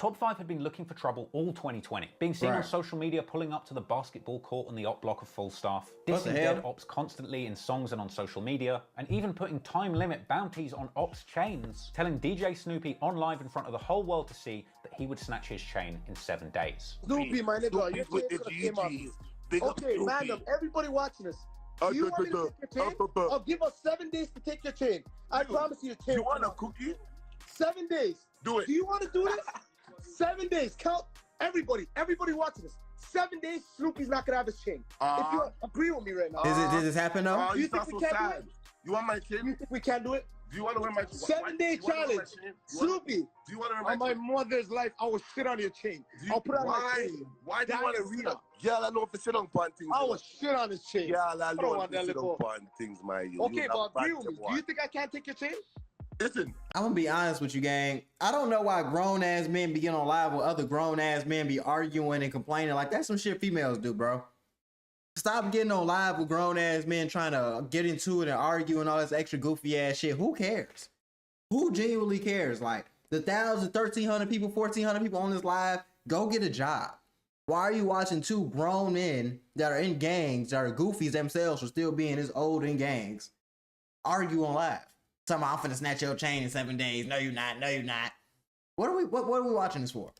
Top 5 had been looking for trouble all 2020, being seen on Right. social media pulling up to the basketball court on the op block of Falstaff, What the dissing hell? dead ops constantly in songs and on social media, and even putting time limit bounties on ops chains, telling DJ Snoopy on live in front of the whole world to see that he would snatch his chain in 7 days. Snoopy, my nigga, your with chain the could have came off GGs. you. Big up Okay, Snoopy. random, everybody watching this. Do you want me to take your chain? I'll give us 7 days to take your chain. I promise you your chain. You want a cookie? 7 days. Do it. Do you want to do this? 7 days. Count everybody watching this. 7 days, Snoopy's not gonna have his chain. If you agree with me right now. Did this happen though? You You think sound we so can't do sad. it? You want my You chain? think we can do it? Do you want to wear my chain? 7 day challenge. Snoopy, Do you want to wear on my my chain? mother's life, I will shit on your chain. Do you- I'll put it on my why? chain. Why do you That want to is read enough. it? Yeah, I know if it's sit on pan things. I will shit on his chain. Yeah, I don't know want if that it's sit little on pan things, my you. Okay, You but have agree bad with me. to Do you think I can't take your chain? Listen, I'm gonna be honest with you, gang. I don't know why grown ass men be getting on live with other grown ass men be arguing and complaining. Like that's some shit females do, bro. Stop getting on live with grown ass men trying to get into it and argue and all this extra goofy ass shit. Who cares? Who genuinely cares? Like the 1,000, 1,300 people, 1,400 people on this live, go get a job. Why are you watching two grown men that are in gangs, that are goofies themselves for still being this old in gangs, argue on live? Talking about, I'm finna snatch your chain in 7 days. No, you're not. No, you're not. What are we watching this for?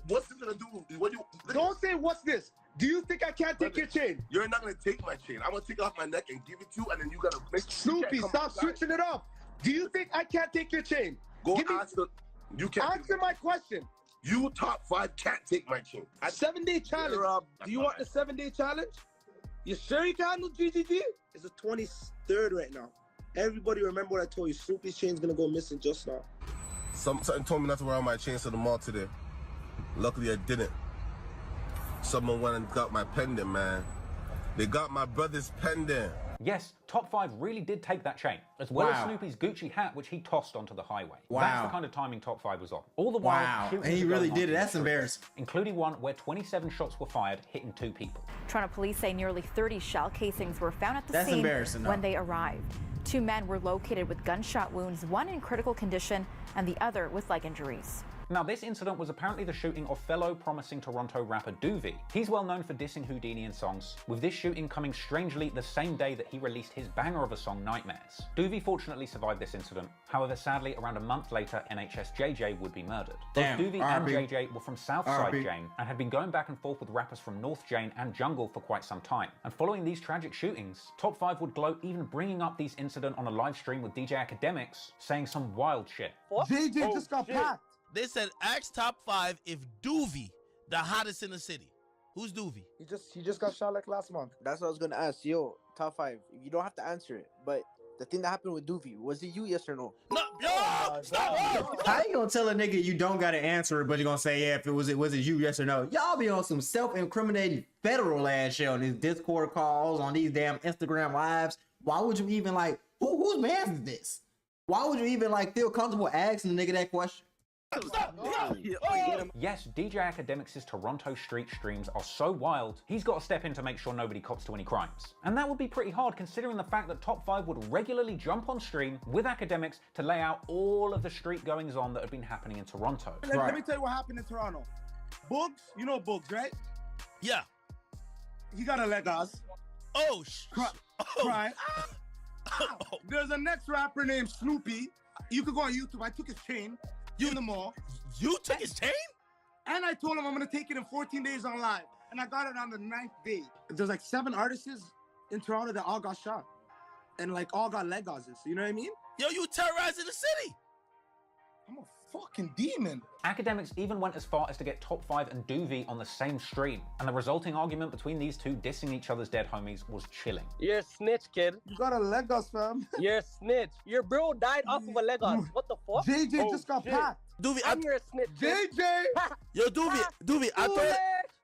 what's this gonna do? What you? Don't say what's this. Do you think I can't take your chain? You're not gonna take my chain. I'm gonna take it off my neck and give it to you, and then you gotta make. Snoopy, stop switching it up. Do you think I can't take your chain? Go Give me- answer. You can't. Answer my question. You top 5 can't take my chain. A 7 day challenge. Do you want the 7 day challenge? You sure you can do GGG? It's the 23rd right now. Everybody remember what I told you. Snoopy's chain's gonna go missing just now. Something told me not to wear my chains to the mall today. Luckily, I didn't. Someone went and got my pendant, man. They got my brother's pendant. Yes, Top 5 really did take that chain, as well as Wow. Snoopy's Gucci hat, which he tossed onto the highway. Wow. That's the kind of timing Top 5 was on. All the while, Wow. shootings And he were really going on did it. in the That's streets, embarrassing. including one where 27 shots were fired, hitting 2 people. Toronto police say nearly 30 shell casings were found at the That's scene embarrassing, though. when they arrived. 2 men were located with gunshot wounds, one in critical condition and the other with leg injuries. Now, this incident was apparently the shooting of fellow promising Toronto rapper Doovie. He's well known for dissing Houdini in songs, with this shooting coming strangely the same day that he released his banger of a song, Nightmares. Doovie fortunately survived this incident. However, sadly, around a month later, NHS JJ would be murdered. Damn, Both Doovie and RIP. JJ were from Southside RIP. Jane and had been going back and forth with rappers from North Jane and Jungle for quite some time. And following these tragic shootings, Top 5 would gloat even bringing up these incidents on a live stream with DJ Academics, saying some wild shit. JJ just got packed. They said ask Top 5 if Doovie the hottest in the city. Who's Doovie? He just got shot like last month. That's what I was gonna ask. Yo, top 5. You don't have to answer it, but the thing that happened with Doovie, was it you? Yes or no? No, yo, stop! How you gonna tell a nigga you don't gotta answer it, but you're gonna say, yeah, if it was it you, yes or no? Y'all be on some self-incriminating federal ass shit on these Discord calls, on these damn Instagram lives. Why would you even like whose man is this? Why would you even like feel comfortable asking the nigga that question? Yes, DJ Academics' Toronto street streams are so wild, he's got to step in to make sure nobody cops to any crimes. And that would be pretty hard considering the fact that Top 5 would regularly jump on stream with Academics to lay out all of the street goings on that had been happening in Toronto. Let me tell you what happened in Toronto. Bugs, you know Bugs, right? Yeah. He got a Legos. Oh, Crying. There's a next rapper named Snoopy. You could go on YouTube. I took his chain in the mall. You took his chain? And I told him I'm gonna take it in 14 days on live. And I got it on the 9th day. There's like 7 artists in Toronto that all got shot. And like all got Legos. You know what I mean? Yo, you terrorizing the city. I'm a fucking demon. Academics even went as far as to get Top 5 and Doovie on the same stream, and the resulting argument between these two dissing each other's dead homies was chilling. You're a snitch, kid. You got a Legos, fam. You're a snitch. Your bro died off of a Legos. What the fuck? JJ just got shit. packed. Doovie, I'm your snitch. kid. JJ! yo, Doovie, I thought.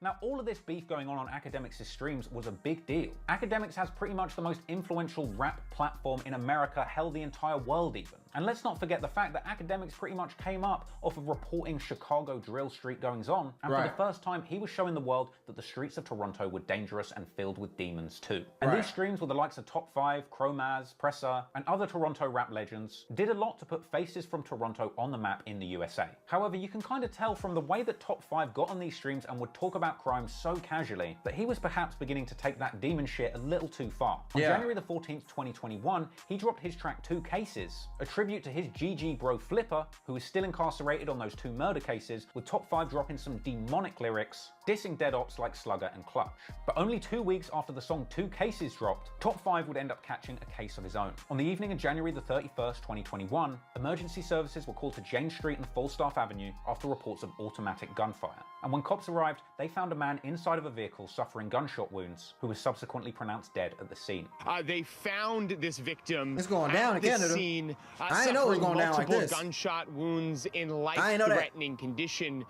Now, all of this beef going on Academics' streams was a big deal. Academics has pretty much the most influential rap platform in America, hell, the entire world even. And let's not forget the fact that Akademiks pretty much came up off of reporting Chicago drill street goings on, and for the first time he was showing the world that the streets of Toronto were dangerous and filled with demons too. And these streams were the likes of Top 5, Chromaz, Pressa, and other Toronto rap legends did a lot to put faces from Toronto on the map in the USA. However, you can kind of tell from the way that Top 5 got on these streams and would talk about crime so casually that he was perhaps beginning to take that demon shit a little too far. On January the 14th, 2021, he dropped his track 2 Cases, a tribute to his GG bro Flipper, who is still incarcerated on those 2 murder cases, with Top 5 dropping some demonic lyrics, dissing dead ops like Slugger and Clutch. But only 2 weeks after the song 2 Cases dropped, Top 5 would end up catching a case of his own. On the evening of January the 31st, 2021, emergency services were called to Jane Street and Falstaff Avenue after reports of automatic gunfire. And when cops arrived, they found a man inside of a vehicle suffering gunshot wounds, who was subsequently pronounced dead at the scene. They found this victim. It's going down in Canada. Scene, I didn't know it was going down like this. Gunshot wounds in life-threatening condition,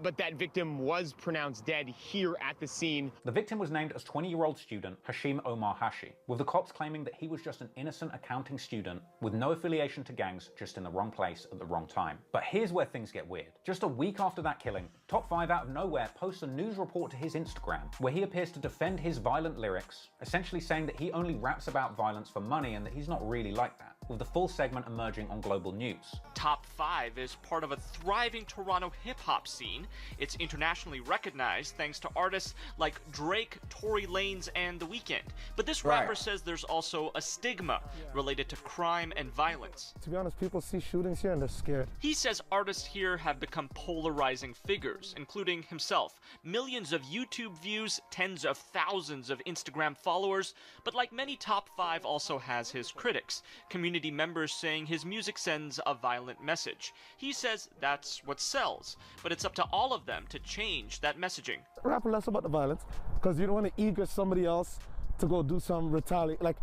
but that victim was pronounced dead here at the scene. The victim was named as 20-year-old student Hashim Omar Hashi, with the cops claiming that he was just an innocent accounting student with no affiliation to gangs, just in the wrong place at the wrong time. But here's where things get weird. Just a week after that killing, Top 5 out of nowhere posts a news report to his Instagram where he appears to defend his violent lyrics, essentially saying that he only raps about violence for money and that he's not really like that, with the full segment emerging on Global News. Top 5 is part of a thriving Toronto hip-hop scene. It's internationally recognized thanks to artists like Drake, Tory Lanez, and The Weeknd. But this rapper says there's also a stigma related to crime and violence. To be honest, people see shootings here and they're scared. He says artists here have become polarizing figures, including himself. Millions of YouTube views, tens of thousands of Instagram followers, but like many Top 5 also has his critics. Community members saying his music sends a violent message. He says that's what sells, but it's up to all of them to change that messaging. Rapping less about the violence, because you don't want to eager somebody else to go do some retaliate, like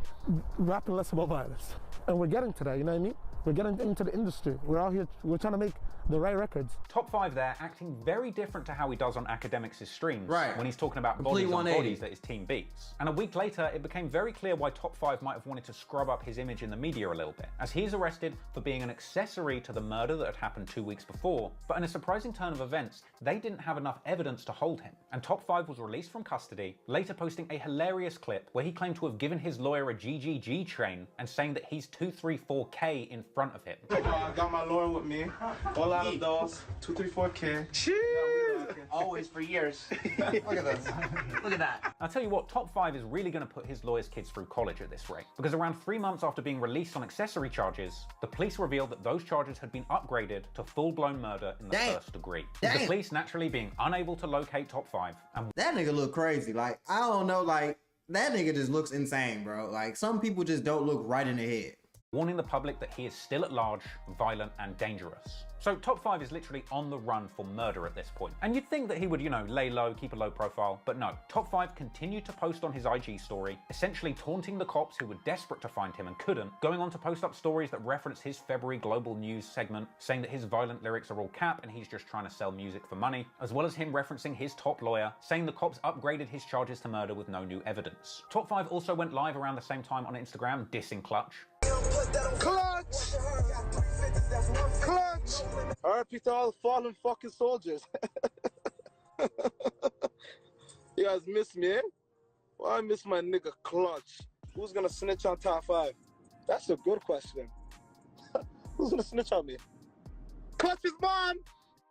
rapping less about violence. And we're getting to that, you know what I mean? We're getting into the industry. We're out here, we're trying to make the right records. Top 5 there, acting very different to how he does on Akademiks' streams, when he's talking about Complete bodies on 180. bodies that his team beats. And a week later, it became very clear why Top 5 might have wanted to scrub up his image in the media a little bit, as he's arrested for being an accessory to the murder that had happened 2 weeks before. But in a surprising turn of events, they didn't have enough evidence to hold him, and Top 5 was released from custody, later posting a hilarious clip where he claimed to have given his lawyer a GGG train and saying that he's 234K in front of him. I got my lawyer with me. All out of those. 234K. Cheers! Always for years. Look at this. Look at that. I'll tell you what, Top 5 is really going to put his lawyer's kids through college at this rate, because around 3 months after being released on accessory charges, the police revealed that those charges had been upgraded to full-blown murder in the first degree. With the police naturally being unable to locate Top 5. And that nigga look crazy. Like, I don't know, like, that nigga just looks insane, bro. Like, some people just don't look right in the head. Warning the public that he is still at large, violent, and dangerous. So Top 5 is literally on the run for murder at this point. And you'd think that he would, you know, lay low, keep a low profile, but no. Top 5 continued to post on his IG story, essentially taunting the cops who were desperate to find him and couldn't, going on to post up stories that reference his February Global News segment, saying that his violent lyrics are all cap and he's just trying to sell music for money, as well as him referencing his top lawyer, saying the cops upgraded his charges to murder with no new evidence. Top 5 also went live around the same time on Instagram, dissing Clutch. Clutch! Clutch! RIP to all the fallen fucking soldiers. You guys miss me, eh? Well, I miss my nigga Clutch. Who's gonna snitch on Top 5? That's a good question. Who's gonna snitch on me? Clutch's mom!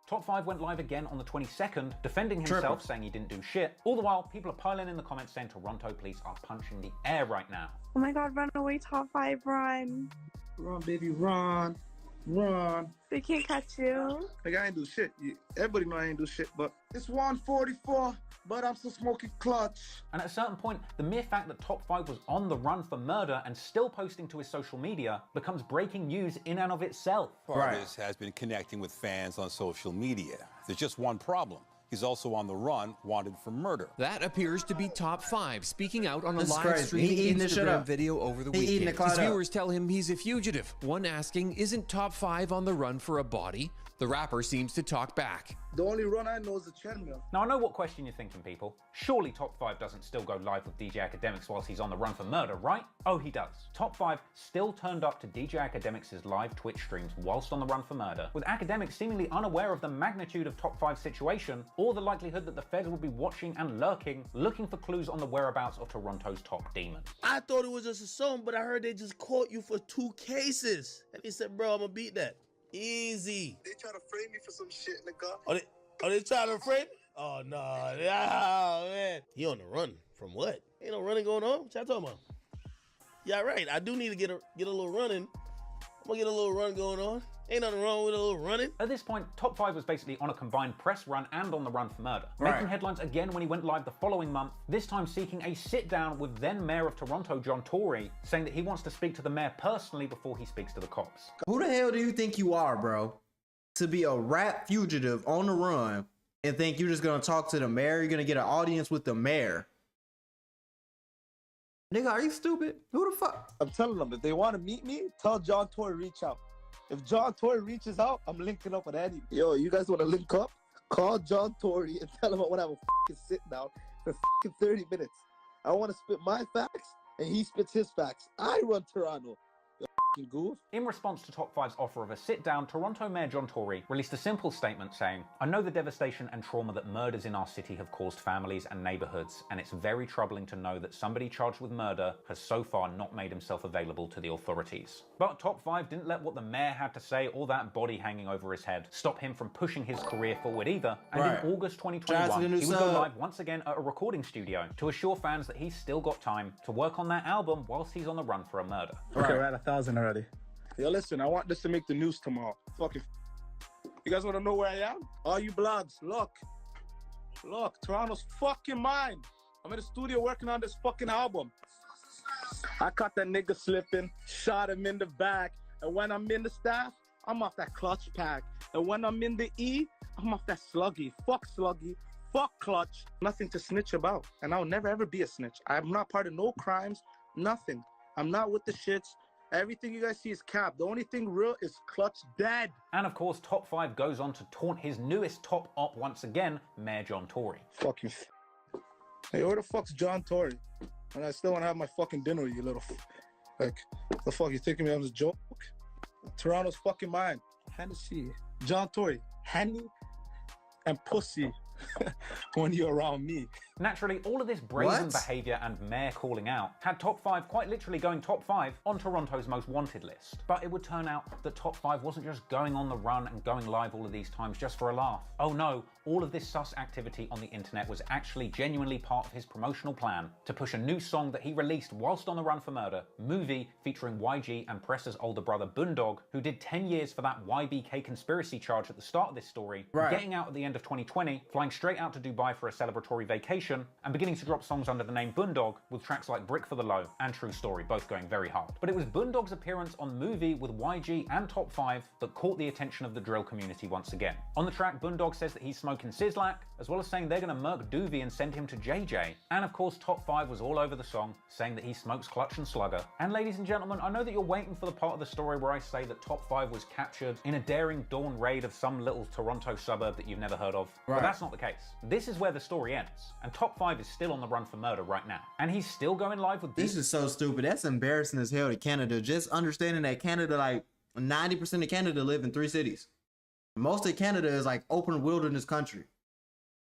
Top 5 went live again on the 22nd, defending himself, saying he didn't do shit. All the while, people are piling in the comments saying Toronto police are punching the air right now. Oh my god, run away, Top 5, run. Run, baby, run. Run. They can't catch you. Like, I ain't do shit. Everybody know I ain't do shit, but it's 144, but I'm still smoking Clutch. And at a certain point, the mere fact that Top 5 was on the run for murder and still posting to his social media becomes breaking news in and of itself. Artist has been connecting with fans on social media. There's just one problem. He's also on the run, wanted for murder. That appears to be Top 5, speaking out on a This is live crazy. streaming He eating this shit Instagram up. video over the He eating the weekend. clout His up. viewers tell him he's a fugitive. One asking, isn't Top 5 on the run for a body? the rapper seems to talk back. The only run I know is the treadmill. Now I know what question you're thinking, people. Surely Top 5 doesn't still go live with DJ Akademiks whilst he's on the run for murder, right? Oh, he does. Top 5 still turned up to DJ Akademiks' live Twitch streams whilst on the run for murder, with Akademiks seemingly unaware of the magnitude of Top 5's situation or the likelihood that the feds will be watching and lurking, looking for clues on the whereabouts of Toronto's top demon. I thought it was just a song, but I heard they just caught you for 2 cases. And he said, bro, I'm gonna beat that. Easy. They try to frame me for some shit, nigga. Are they trying to frame? Oh, no. Oh, man. He on the run. From what? Ain't no running going on. What y'all talking about? Yeah, right. I do need to get a little running. I'm gonna get a little run going on. Ain't nothing wrong with a little running. At this point, Top 5 was basically on a combined press run and on the run for murder, making headlines again when he went live the following month, this time seeking a sit-down with then Mayor of Toronto, John Tory, saying that he wants to speak to the mayor personally before he speaks to the cops. Who the hell do you think you are, bro, to be a rap fugitive on the run and think you're just gonna talk to the mayor? You're gonna get an audience with the mayor? Nigga, are you stupid? Who the fuck? I'm telling them, if they want to meet me, tell John Tory reach out. If John Tory reaches out, I'm linking up with Eddie. Yo, you guys want to link up? Call John Tory and tell him I want to have a fucking sit down for fucking 30 minutes. I want to spit my facts and he spits his facts. I run Toronto. Goof. In response to Top 5's offer of a sit-down, Toronto Mayor John Tory released a simple statement saying, "I know the devastation and trauma that murders in our city have caused families and neighborhoods, and it's very troubling to know that somebody charged with murder has so far not made himself available to the authorities." But Top 5 didn't let what the mayor had to say or that body hanging over his head stop him from pushing his career forward either, and in August 2021, he would go live once again at a recording studio to assure fans that he's still got time to work on that album whilst he's on the run for a murder. Okay, we're at 1,000 already. Yo, listen, I want this to make the news tomorrow. Fucking. You guys want to know where I am? All you blogs, look, Toronto's fucking mine. I'm in the studio working on this fucking album. I caught that nigga slipping, shot him in the back, and when I'm in the staff, I'm off that clutch pack. And when I'm in the E, I'm off that sluggy. Fuck sluggy, fuck clutch. Nothing to snitch about, and I'll never ever be a snitch. I'm not part of no crimes, nothing. I'm not with the shits. Everything you guys see is cap. The only thing real is Clutch dead. And of course, Top 5 goes on to taunt his newest top op once again, Mayor John Tory. Fucking. Hey, where the fuck's John Tory? And I still want to have my fucking dinner, you little. Like, the fuck, you thinking me I'm a joke? Toronto's fucking mine. Hennessy. John Tory. Henny and pussy. When you're around me. Naturally, all of this brazen behaviour and mayor calling out had Top 5 quite literally going top 5 on Toronto's most wanted list. But it would turn out that Top 5 wasn't just going on the run and going live all of these times just for a laugh. Oh no, all of this sus activity on the internet was actually genuinely part of his promotional plan to push a new song that he released whilst on the run for murder, Movie, featuring YG and Pressa's older brother Boondog, who did 10 years for that YBK conspiracy charge at the start of this story, getting out at the end of 2020, flying straight out to Dubai for a celebratory vacation, and beginning to drop songs under the name Boondog, with tracks like Brick for the Low and True Story both going very hard. But it was Boondog's appearance on Movie with YG and Top 5 that caught the attention of the drill community once again. On the track, Boondog says that he's smoking Sizzlack, as well as saying they're gonna murk Doovie and send him to JJ. And of course, Top 5 was all over the song, saying that he smokes Clutch and Slugger. And ladies and gentlemen, I know that you're waiting for the part of the story where I say that Top 5 was captured in a daring dawn raid of some little Toronto suburb that you've never heard of. But that's not the case. This is where the story ends, and Top 5 is still on the run for murder right now. And he's still going live with this. Is so stupid. That's embarrassing as hell to Canada. Just understanding that Canada, like 90% of Canada live in 3 cities. Most of Canada is like open wilderness country.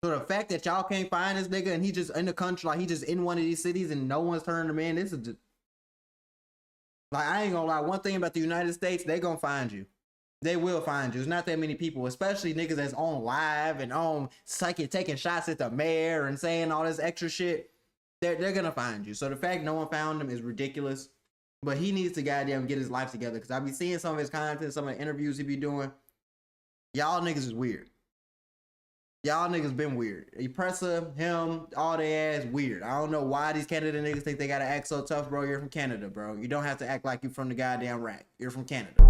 So the fact that y'all can't find this nigga and he just in the country, like he just in one of these cities and no one's turning him in, this is just... Like, I ain't gonna lie, one thing about the United States, they gonna find you. They will find you. There's not that many people, especially niggas that's on live and on taking shots at the mayor and saying all this extra shit. They're gonna find you. So the fact no one found him is ridiculous. But he needs to goddamn get his life together, because I be seeing some of his content, some of the interviews he be doing. Y'all niggas is weird. Y'all niggas been weird. Pressa, him, all they ass weird. I don't know why these Canada niggas think they gotta act so tough, bro. You're from Canada, bro. You don't have to act like you from the goddamn rack. You're from Canada.